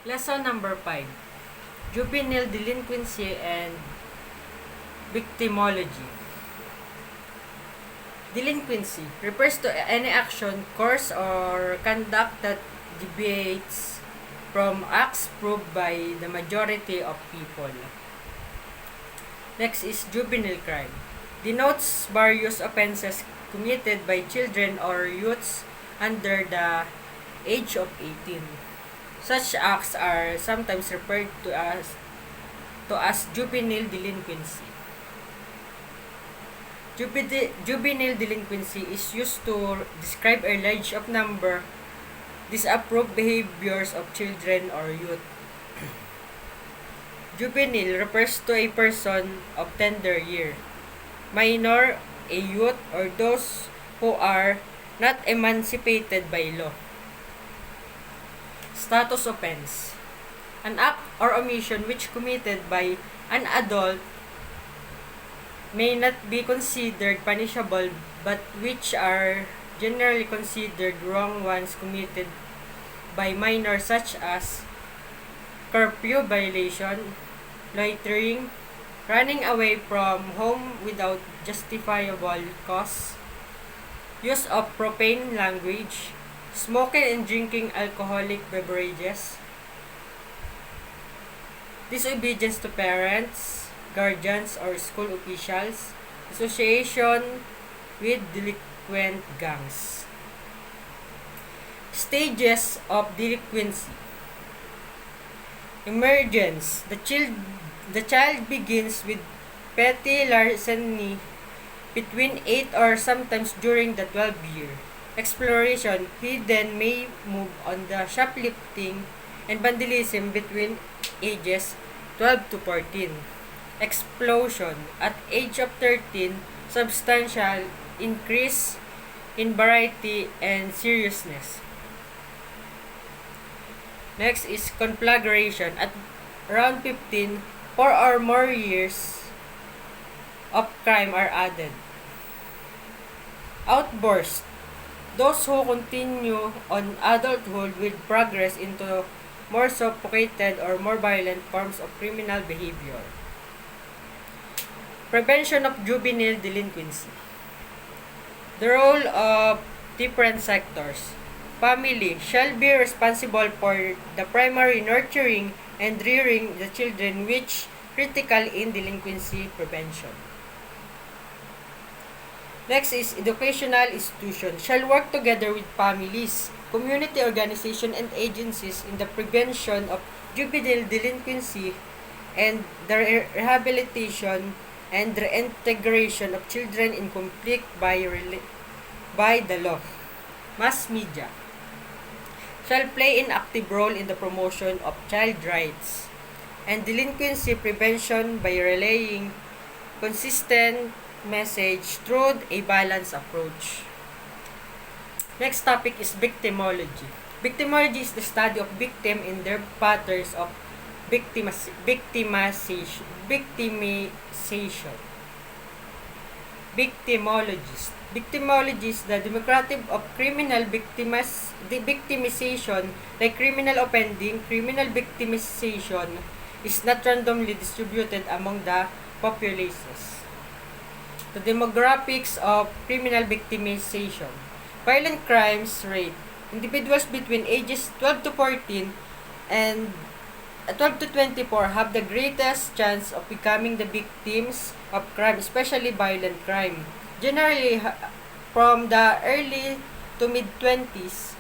Lesson number 5. Juvenile delinquency and victimology. Delinquency refers to any action, course, or conduct that deviates from acts proved by the majority of people. Next is juvenile crime. Denotes various offenses committed by children or youths under the age of 18. Such acts are sometimes referred to as juvenile delinquency. Juvenile delinquency is used to describe a large of number disapproved behaviors of children or youth. Juvenile refers to a person of tender year. Minor, a youth, or those who are not emancipated by law. Status offense. An act or omission which committed by an adult may not be considered punishable but which are generally considered wrong ones committed by minors, such as curfew violation, loitering, running away from home without justifiable cause, use of profane language, smoking and drinking alcoholic beverages, disobedience to parents, guardians, or school officials, association with delinquent gangs. Stages of delinquency. Emergence. The child begins with petty larceny between 8 or sometimes during the 12 year. Exploration. He then may move on the shoplifting and vandalism between ages 12 to 14. Explosion. At age of 13, substantial increase in variety and seriousness. Next is conflagration. At around 15, 4 or more years of crime are added. Outburst. Those who continue on adulthood with progress into more sophisticated or more violent forms of criminal behavior. Prevention of juvenile delinquency. The role of different sectors. Family shall be responsible for the primary nurturing and rearing the children, which critical in delinquency prevention. Next is educational institutions shall work together with families, community organization, and agencies in the prevention of juvenile delinquency and the rehabilitation and reintegration of children in conflict by the law. Mass media shall play an active role in the promotion of child rights and delinquency prevention by relaying consistent message through a balanced approach. Next topic is victimology. Victimology is the study of victim and their patterns of victimization. Victimologist. Victimology is the demographic of criminal victimization, like criminal offending. Criminal victimization is not randomly distributed among the populations. The demographics of criminal victimization. Violent crimes rate. Individuals between ages 12 to 14 and 12 to 24 have the greatest chance of becoming the victims of crime, especially violent crime. Generally, from the early to mid-20s,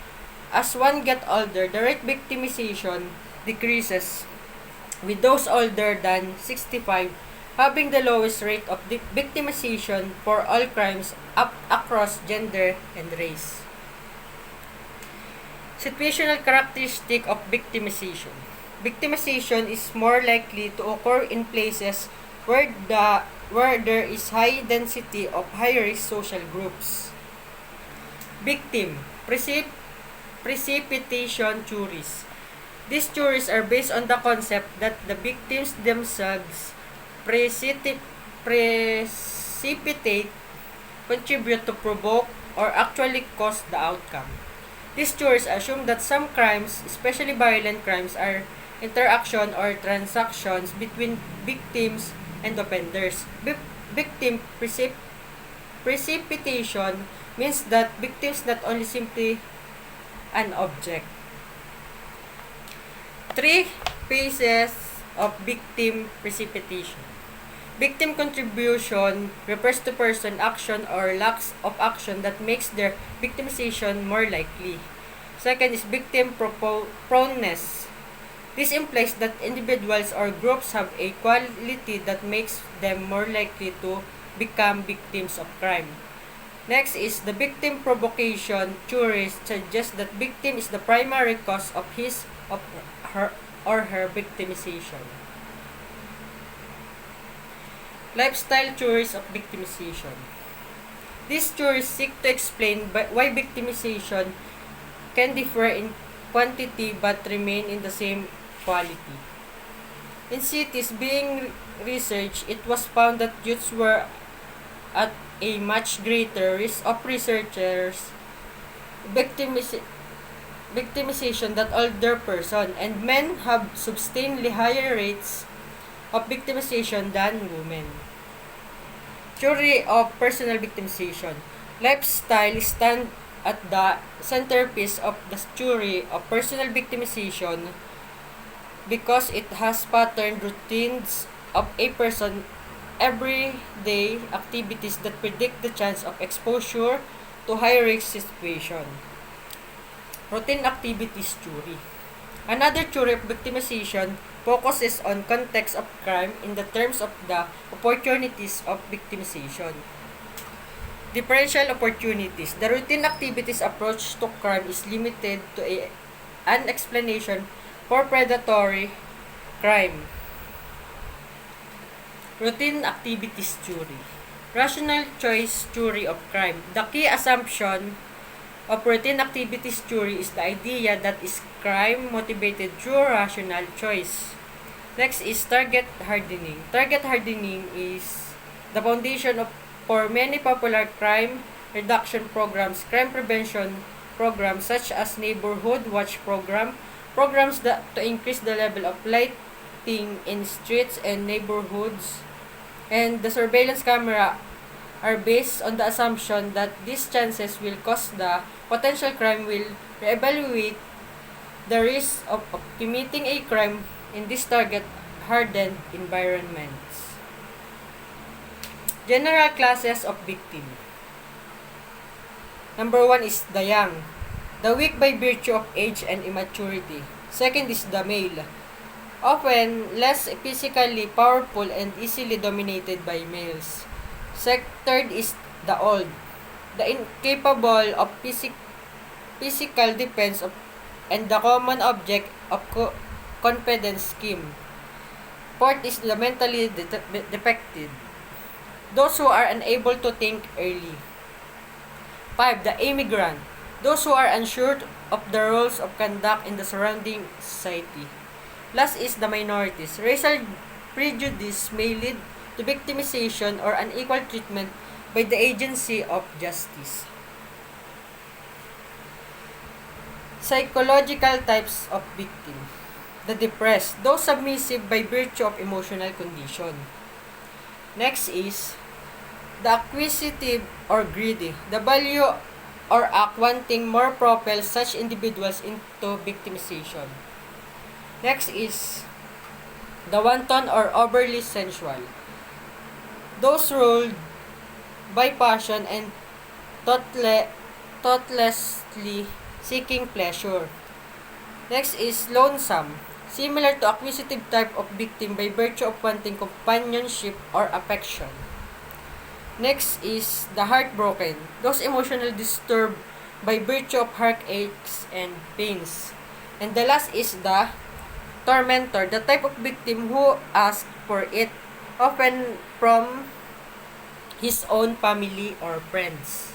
as one gets older, the rate victimization decreases, with those older than 65 having the lowest rate of victimization for all crimes up across gender and race. Situational characteristic of victimization. Victimization is more likely to occur in places where there is high density of high-risk social groups. Victim. Precipitation theories. These theories are based on the concept that the victims themselves precipitate, contribute to provoke, or actually cause the outcome. These theories assume that some crimes, especially violent crimes, are interaction or transactions between victims and offenders. Victim precipitation means that victims not only simply an object. Three phases of victim precipitation. Victim contribution refers to person action or lack of action that makes their victimization more likely. Second is victim proneness. This implies that individuals or groups have a quality that makes them more likely to become victims of crime. Next is the victim provocation theory suggests that victim is the primary cause of his or her victimization. Lifestyle theories of victimization. These theories seek to explain why victimization can differ in quantity but remain in the same quality. In cities being researched, it was found that youths were at a much greater risk of researchers victimization than older person, and men have substantially higher rates of victimization than women. Theory of personal victimization. Lifestyle stand at the centerpiece of the theory of personal victimization because it has patterned routines of a person everyday activities that predict the chance of exposure to high-risk situation. Routine activities theory. Another theory of victimization focuses on context of crime in the terms of the opportunities of victimization. Differential opportunities. The routine activities approach to crime is limited to an explanation for predatory crime. Routine activities theory. Rational choice theory of crime. The key assumption of routine activities theory is the idea that is crime motivated through rational choice. Next is target hardening. Target hardening is the foundation for many popular crime reduction programs, crime prevention programs such as neighborhood watch programs that to increase the level of lighting in streets and neighborhoods, and the surveillance camera are based on the assumption that these chances will cause the potential crime will reevaluate the risk of committing a crime in these target-hardened environments. General classes of victim. Number 1 is the young, the weak by virtue of age and immaturity. Second is the male, often less physically powerful and easily dominated by males. Third is the old, the incapable of physical defense and the common object of confidence scheme. Fourth is the mentally defective, those who are unable to think early. 5. The immigrant, those who are unsure of the rules of conduct in the surrounding society. Last is the minorities. Racial prejudice may lead to victimization or unequal treatment by the agency of justice. Psychological types of victim. The depressed, those submissive by virtue of emotional condition. Next is the acquisitive or greedy, the value or act wanting more propel such individuals into victimization. Next is the wanton or overly sensual, those ruled by passion and thoughtlessly seeking pleasure. Next is lonesome, similar to acquisitive type of victim by virtue of wanting companionship or affection. Next is the heartbroken, those emotionally disturbed by virtue of heartaches and pains. And the last is the tormentor, the type of victim who asks for it, often from his own family or friends.